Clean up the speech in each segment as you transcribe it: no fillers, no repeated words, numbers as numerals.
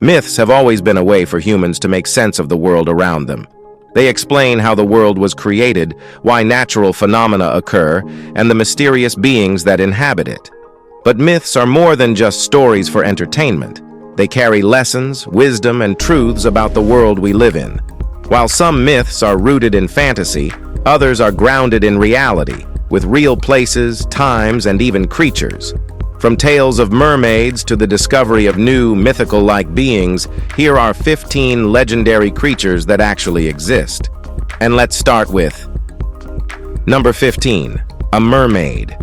Myths have always been a way for humans to make sense of the world around them. They explain how the world was created, why natural phenomena occur, and the mysterious beings that inhabit it. But myths are more than just stories for entertainment. They carry lessons, wisdom, and truths about the world we live in. While some myths are rooted in fantasy, others are grounded in reality, with real places, times, and even creatures. From tales of mermaids to the discovery of new, mythical-like beings, here are 15 legendary creatures that actually exist. And let's start with number 15, a mermaid.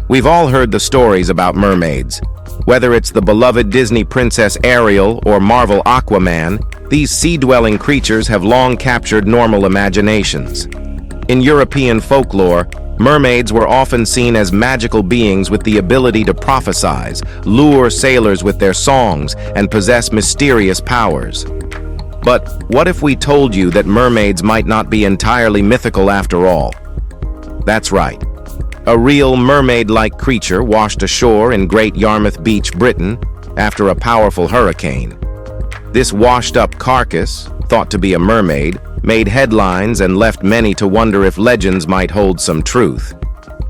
We've all heard the stories about mermaids. Whether it's the beloved Disney princess Ariel or Marvel Aquaman, these sea-dwelling creatures have long captured normal imaginations. In European folklore, mermaids were often seen as magical beings with the ability to prophesize, lure sailors with their songs, and possess mysterious powers. But what if we told you that mermaids might not be entirely mythical after all? That's right. A real mermaid-like creature washed ashore in Great Yarmouth Beach, Britain, after a powerful hurricane. This washed-up carcass, thought to be a mermaid, made headlines and left many to wonder if legends might hold some truth.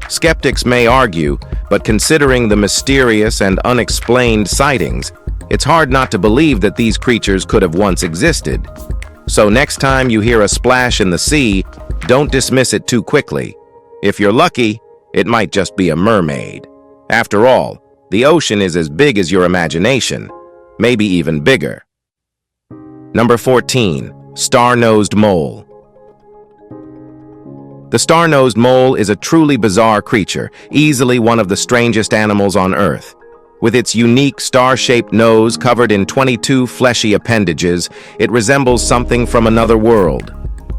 Skeptics may argue, but considering the mysterious and unexplained sightings, it's hard not to believe that these creatures could have once existed. So next time you hear a splash in the sea, don't dismiss it too quickly. If you're lucky, it might just be a mermaid. After all, the ocean is as big as your imagination, maybe even bigger. Number 14. Star-nosed mole. The star-nosed mole is a truly bizarre creature, easily one of the strangest animals on Earth. With its unique star-shaped nose covered in 22 fleshy appendages, it resembles something from another world.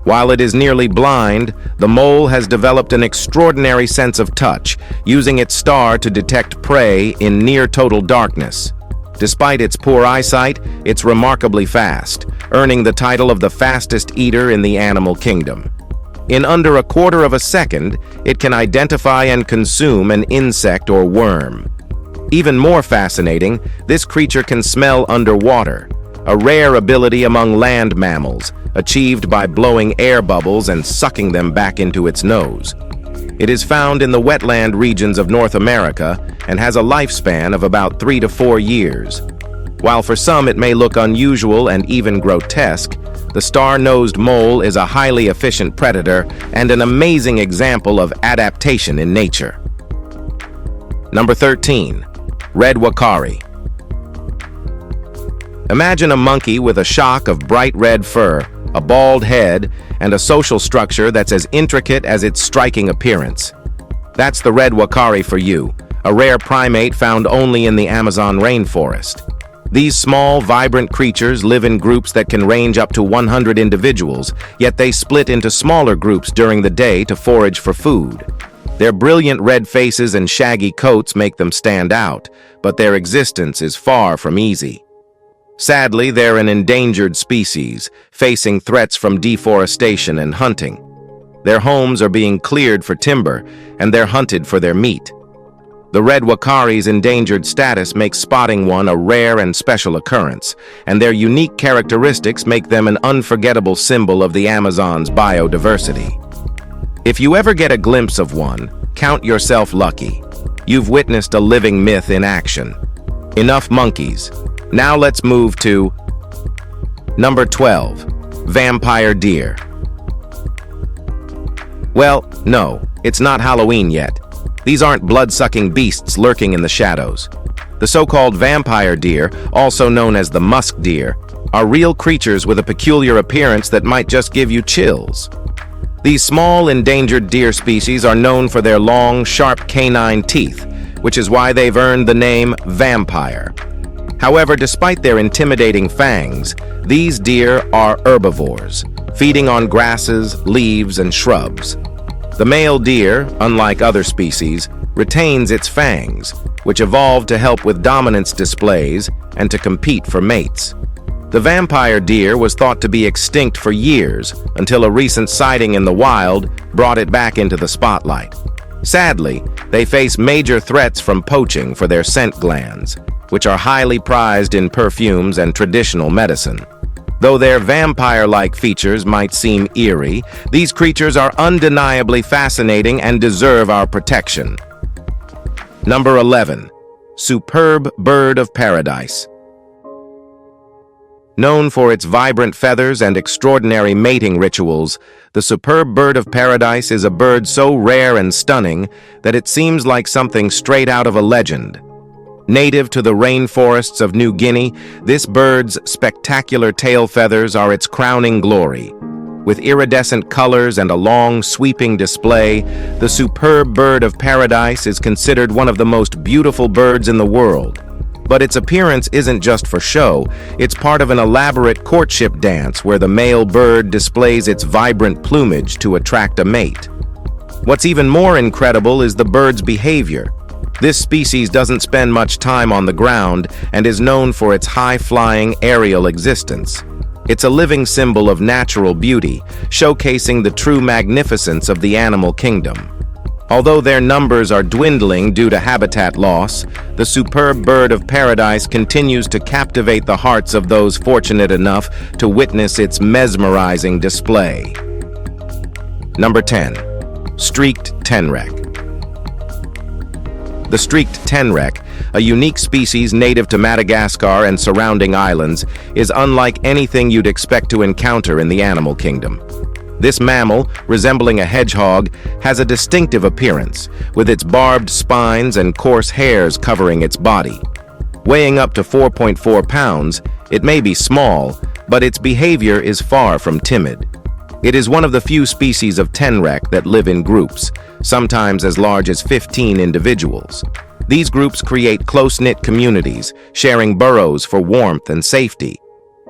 While it is nearly blind, the mole has developed an extraordinary sense of touch, using its star to detect prey in near-total darkness. Despite its poor eyesight, it's remarkably fast, earning the title of the fastest eater in the animal kingdom. In under a quarter of a second, it can identify and consume an insect or worm. Even more fascinating, this creature can smell underwater, a rare ability among land mammals, achieved by blowing air bubbles and sucking them back into its nose. It is found in the wetland regions of North America and has a lifespan of about 3 to 4 years. While for some it may look unusual and even grotesque, the star-nosed mole is a highly efficient predator and an amazing example of adaptation in nature. Number 13. Red Wakari. Imagine a monkey with a shock of bright red fur, a bald head, and a social structure that's as intricate as its striking appearance. That's the red wakari for you, a rare primate found only in the Amazon rainforest. These small, vibrant creatures live in groups that can range up to 100 individuals, yet they split into smaller groups during the day to forage for food. Their brilliant red faces and shaggy coats make them stand out, but their existence is far from easy. Sadly, they're an endangered species, facing threats from deforestation and hunting. Their homes are being cleared for timber, and they're hunted for their meat. The red wakari's endangered status makes spotting one a rare and special occurrence, and their unique characteristics make them an unforgettable symbol of the Amazon's biodiversity. If you ever get a glimpse of one, count yourself lucky. You've witnessed a living myth in action. Enough monkeys. Now let's move to number 12, vampire deer. Well, no, it's not Halloween yet. These aren't blood-sucking beasts lurking in the shadows. The so-called vampire deer, also known as the musk deer, are real creatures with a peculiar appearance that might just give you chills. These small, endangered deer species are known for their long, sharp canine teeth, which is why they've earned the name vampire. However, despite their intimidating fangs, these deer are herbivores, feeding on grasses, leaves, and shrubs. The male deer, unlike other species, retains its fangs, which evolved to help with dominance displays and to compete for mates. The vampire deer was thought to be extinct for years until a recent sighting in the wild brought it back into the spotlight. Sadly, they face major threats from poaching for their scent glands. which are highly prized in perfumes and traditional medicine. Though their vampire-like features might seem eerie, these creatures are undeniably fascinating and deserve our protection. Number 11. Superb bird of paradise. Known for its vibrant feathers and extraordinary mating rituals, the superb bird of paradise is a bird so rare and stunning that it seems like something straight out of a legend. Native to the rainforests of New Guinea, this bird's spectacular tail feathers are its crowning glory. With iridescent colors and a long, sweeping display, the superb bird of paradise is considered one of the most beautiful birds in the world. But its appearance isn't just for show, it's part of an elaborate courtship dance where the male bird displays its vibrant plumage to attract a mate. What's even more incredible is the bird's behavior. This species doesn't spend much time on the ground and is known for its high-flying aerial existence. It's a living symbol of natural beauty, showcasing the true magnificence of the animal kingdom. Although their numbers are dwindling due to habitat loss, the superb bird of paradise continues to captivate the hearts of those fortunate enough to witness its mesmerizing display. Number 10. Streaked tenrec. The streaked tenrec, a unique species native to Madagascar and surrounding islands, is unlike anything you'd expect to encounter in the animal kingdom. This mammal, resembling a hedgehog, has a distinctive appearance, with its barbed spines and coarse hairs covering its body. Weighing up to 4.4 pounds, it may be small, but its behavior is far from timid. It is one of the few species of tenrec that live in groups, sometimes as large as 15 individuals. These groups create close-knit communities, sharing burrows for warmth and safety.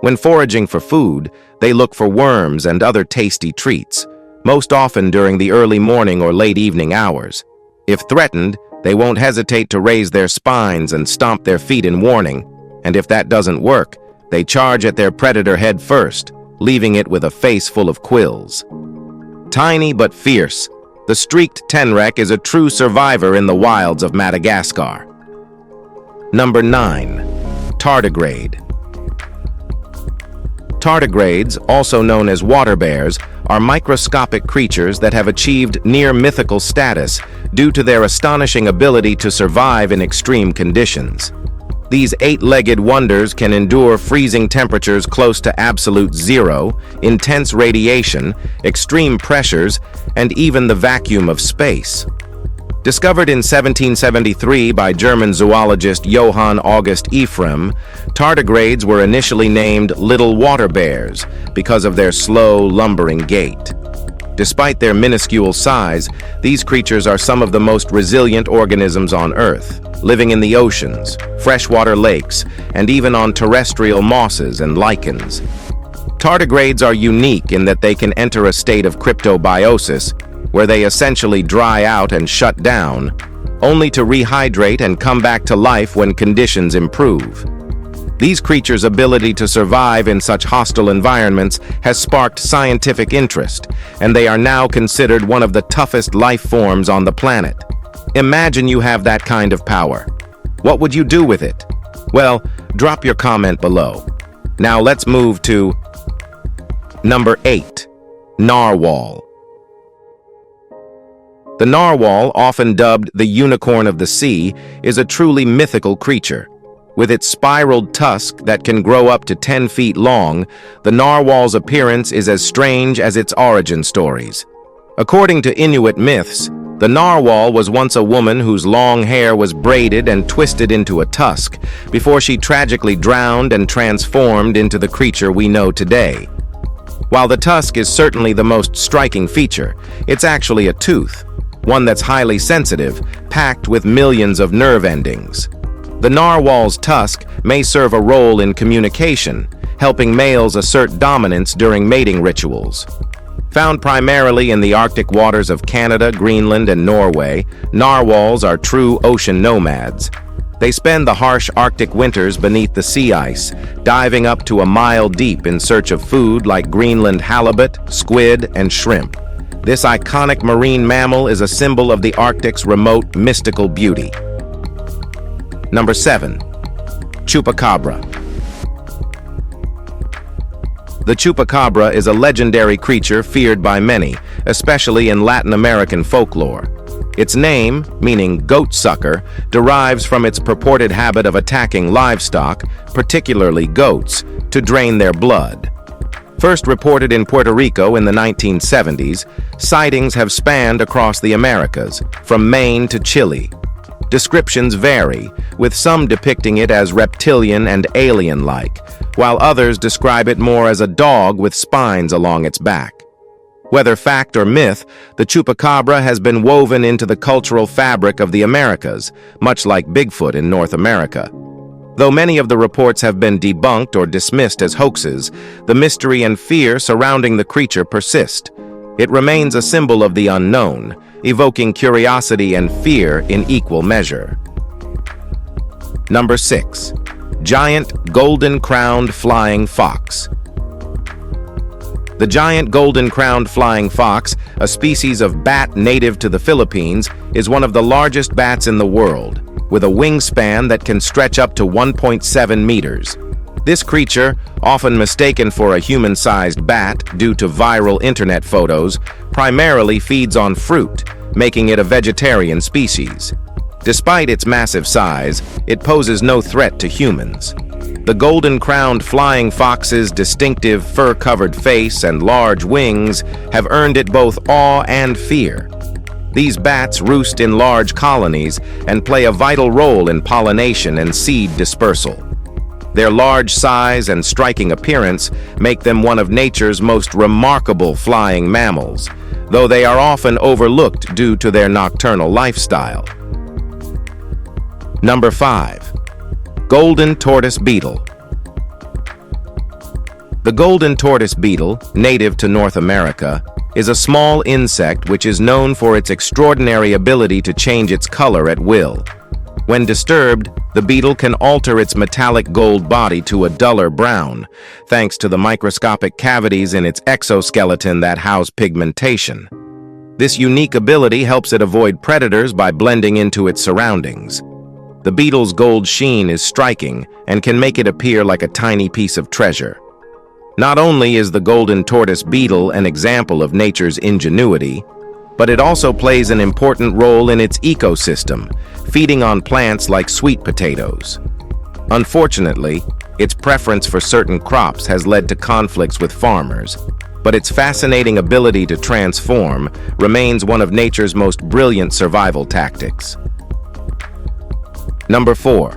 When foraging for food, they look for worms and other tasty treats, most often during the early morning or late evening hours. If threatened, they won't hesitate to raise their spines and stomp their feet in warning, and if that doesn't work, they charge at their predator head first, leaving it with a face full of quills. Tiny but fierce, the streaked tenrec is a true survivor in the wilds of Madagascar. Number 9. Tardigrade. Tardigrades, also known as water bears, are microscopic creatures that have achieved near-mythical status due to their astonishing ability to survive in extreme conditions. These eight-legged wonders can endure freezing temperatures close to absolute zero, intense radiation, extreme pressures, and even the vacuum of space. Discovered in 1773 by German zoologist Johann August Ephraim, tardigrades were initially named little water bears because of their slow, lumbering gait. Despite their minuscule size, these creatures are some of the most resilient organisms on Earth, living in the oceans, freshwater lakes, and even on terrestrial mosses and lichens. Tardigrades are unique in that they can enter a state of cryptobiosis, where they essentially dry out and shut down, only to rehydrate and come back to life when conditions improve. These creatures' ability to survive in such hostile environments has sparked scientific interest, and they are now considered one of the toughest life forms on the planet. Imagine you have that kind of power. What would you do with it? Well, drop your comment below. Now let's move to number 8. Narwhal. The narwhal, often dubbed the unicorn of the sea, is a truly mythical creature. With its spiraled tusk that can grow up to 10 feet long, the narwhal's appearance is as strange as its origin stories. According to Inuit myths, the narwhal was once a woman whose long hair was braided and twisted into a tusk before she tragically drowned and transformed into the creature we know today. While the tusk is certainly the most striking feature, it's actually a tooth, one that's highly sensitive, packed with millions of nerve endings. The narwhal's tusk may serve a role in communication, helping males assert dominance during mating rituals. Found primarily in the Arctic waters of Canada, Greenland, and Norway, narwhals are true ocean nomads. They spend the harsh Arctic winters beneath the sea ice, diving up to a mile deep in search of food like Greenland halibut, squid, and shrimp. This iconic marine mammal is a symbol of the Arctic's remote, mystical beauty. Number 7. Chupacabra. The chupacabra is a legendary creature feared by many, especially in Latin American folklore. Its name, meaning goat sucker, derives from its purported habit of attacking livestock, particularly goats, to drain their blood. First reported in Puerto Rico in the 1970s, sightings have spanned across the Americas, from Maine to Chile. Descriptions vary, with some depicting it as reptilian and alien-like, while others describe it more as a dog with spines along its back. Whether fact or myth, the chupacabra has been woven into the cultural fabric of the Americas, much like Bigfoot in North America. Though many of the reports have been debunked or dismissed as hoaxes, the mystery and fear surrounding the creature persist. It remains a symbol of the unknown, evoking curiosity and fear in equal measure. Number 6. Giant golden-crowned flying fox. The giant golden-crowned flying fox, a species of bat native to the Philippines, is one of the largest bats in the world, with a wingspan that can stretch up to 1.7 meters. This creature, often mistaken for a human-sized bat due to viral internet photos, primarily feeds on fruit, making it a vegetarian species. Despite its massive size, it poses no threat to humans. The golden-crowned flying fox's distinctive fur-covered face and large wings have earned it both awe and fear. These bats roost in large colonies and play a vital role in pollination and seed dispersal. Their large size and striking appearance make them one of nature's most remarkable flying mammals, though they are often overlooked due to their nocturnal lifestyle. Number 5. Golden tortoise beetle. The golden tortoise beetle, native to North America, is a small insect which is known for its extraordinary ability to change its color at will. When disturbed, the beetle can alter its metallic gold body to a duller brown, thanks to the microscopic cavities in its exoskeleton that house pigmentation. This unique ability helps it avoid predators by blending into its surroundings. The beetle's gold sheen is striking and can make it appear like a tiny piece of treasure. Not only is the golden tortoise beetle an example of nature's ingenuity, but it also plays an important role in its ecosystem, feeding on plants like sweet potatoes. Unfortunately, its preference for certain crops has led to conflicts with farmers, but its fascinating ability to transform remains one of nature's most brilliant survival tactics. Number 4.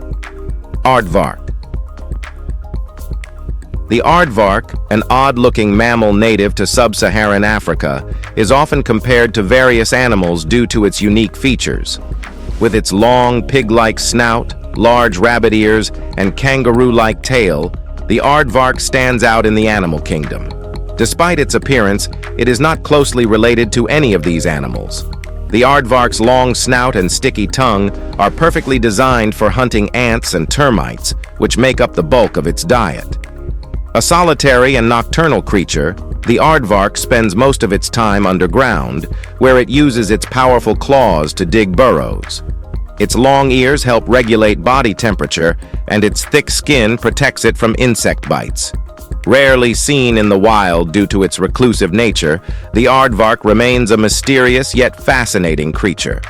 Aardvark. The aardvark, an odd-looking mammal native to sub-Saharan Africa, is often compared to various animals due to its unique features. With its long, pig-like snout, large rabbit ears, and kangaroo-like tail, the aardvark stands out in the animal kingdom. Despite its appearance, it is not closely related to any of these animals. The aardvark's long snout and sticky tongue are perfectly designed for hunting ants and termites, which make up the bulk of its diet. A solitary and nocturnal creature, the aardvark spends most of its time underground, where it uses its powerful claws to dig burrows. Its long ears help regulate body temperature, and its thick skin protects it from insect bites. Rarely seen in the wild due to its reclusive nature, the aardvark remains a mysterious yet fascinating creature.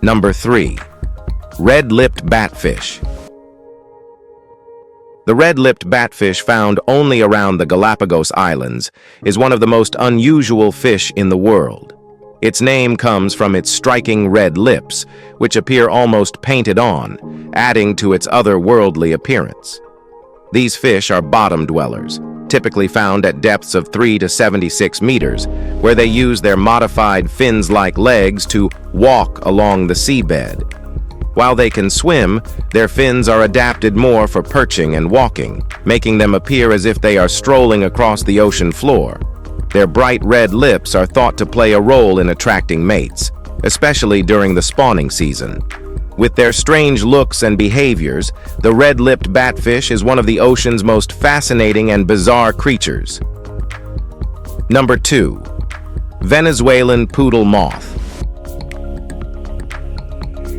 Number 3. Red-lipped batfish. The red-lipped batfish, found only around the Galapagos Islands, is one of the most unusual fish in the world. Its name comes from its striking red lips, which appear almost painted on, adding to its otherworldly appearance. These fish are bottom dwellers, typically found at depths of 3 to 76 meters, where they use their modified fins-like legs to walk along the seabed. While they can swim, their fins are adapted more for perching and walking, making them appear as if they are strolling across the ocean floor. Their bright red lips are thought to play a role in attracting mates, especially during the spawning season. With their strange looks and behaviors, the red-lipped batfish is one of the ocean's most fascinating and bizarre creatures. Number 2. Venezuelan poodle moth.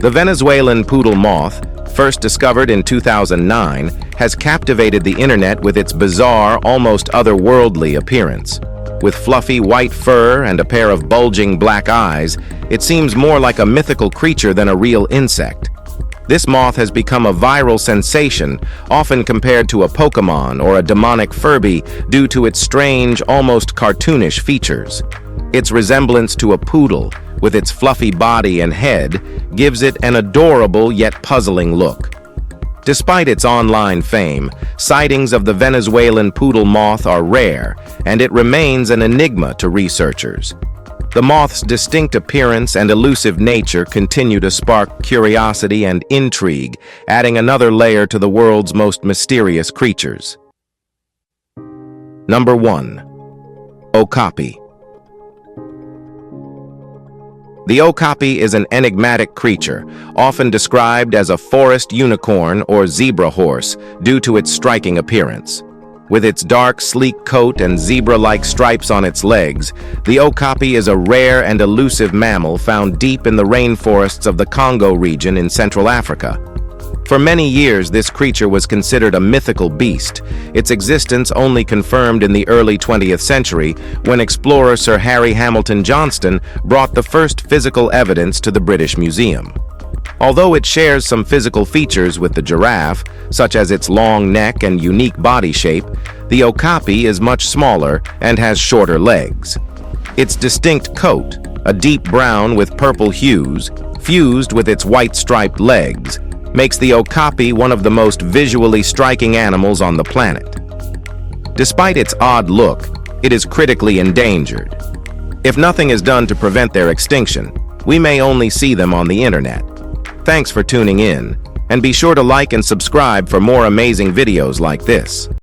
The Venezuelan poodle moth, first discovered in 2009, has captivated the internet with its bizarre, almost otherworldly appearance. With fluffy white fur and a pair of bulging black eyes, it seems more like a mythical creature than a real insect. This moth has become a viral sensation, often compared to a Pokemon or a demonic Furby due to its strange, almost cartoonish features. Its resemblance to a poodle, with its fluffy body and head, gives it an adorable yet puzzling look. Despite its online fame, sightings of the Venezuelan poodle moth are rare, and it remains an enigma to researchers. The moth's distinct appearance and elusive nature continue to spark curiosity and intrigue, adding another layer to the world's most mysterious creatures. Number 1. Okapi. The okapi is an enigmatic creature, often described as a forest unicorn or zebra horse due to its striking appearance. With its dark, sleek coat and zebra-like stripes on its legs, the okapi is a rare and elusive mammal found deep in the rainforests of the Congo region in Central Africa. For many years, this creature was considered a mythical beast, its existence only confirmed in the early 20th century when explorer Sir Harry Hamilton Johnston brought the first physical evidence to the British Museum. Although it shares some physical features with the giraffe, such as its long neck and unique body shape, the okapi is much smaller and has shorter legs. Its distinct coat, a deep brown with purple hues, fused with its white striped legs, makes the okapi one of the most visually striking animals on the planet. Despite its odd look, it is critically endangered. If nothing is done to prevent their extinction, we may only see them on the internet. Thanks for tuning in, and be sure to like and subscribe for more amazing videos like this.